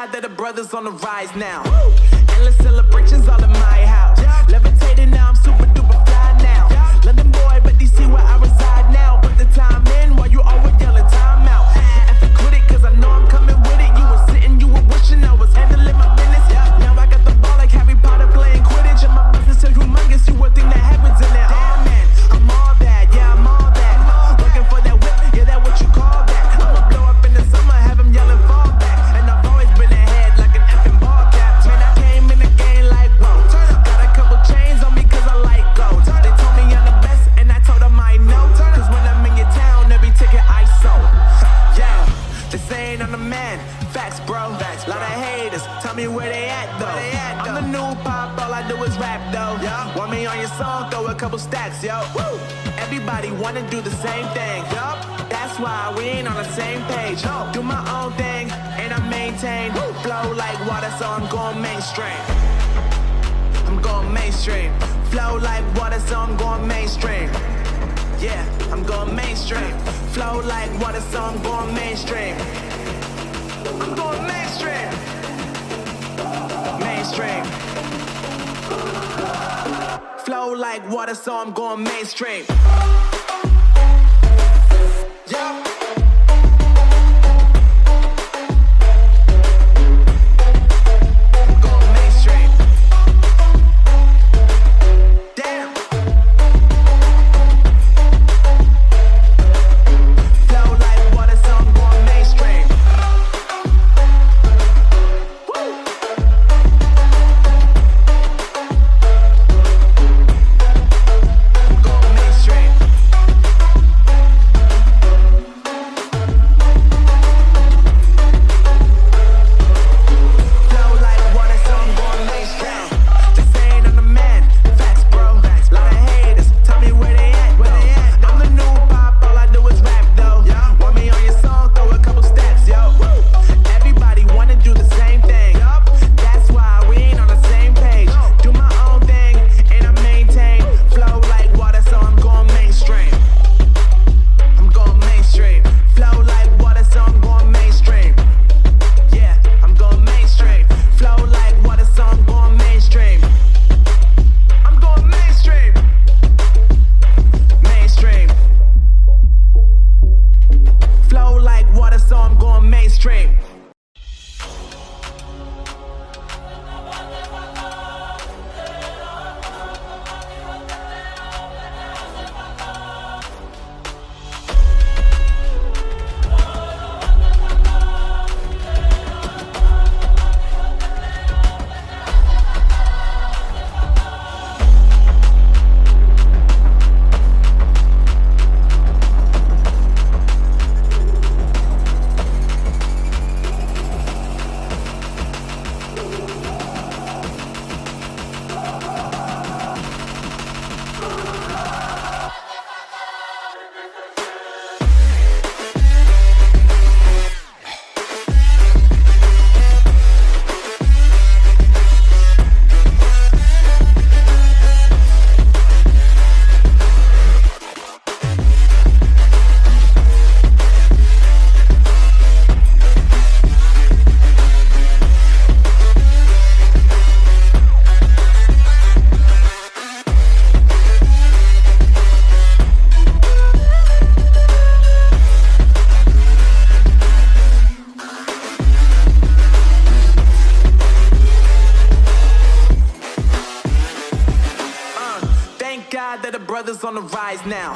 God that the brothers on the rise now. Endless celebrations all in my house. Levitating now, I'm super duper fly now. London boy, but DC where I reside now. Put the time in while you always yelling time out. If you quit it, cause I know I'm coming with it. You were sitting, you were wishing I was handling my business. Now I got the ball like Harry Potter playing Quidditch. And my business is humongous, you would think that happens in there. Damn man, I'm all that, yeah I'm all that. Working for that whip, yeah that what you call that. I'ma blow up in the summer, have him yelling fall back. And I've always been ahead like an effing ball cap. Man, I came in the game like whoa. Got a couple chains on me cause I like gold. They told me I'm the best and I told them I know. Cause when I'm in your town, every ticket I sold. Yeah, they saying I'm the man. Facts, bro. Lot of haters, tell me where they at though. I'm the new pop, all I do is rap though. Want me on your song, throw a couple stacks, yo. Woo! Everybody wanna do the same thing. That's why we ain't on the same page. Do my own thing, and I maintain. Flow like water, so I'm going mainstream. I'm going mainstream. Flow like water, so I'm going mainstream. Yeah, I'm going mainstream. Flow like water, so I'm going mainstream. I'm going mainstream. Mainstream. Flow like water, so I'm going mainstream. Yeah. God that the brothers on the rise now.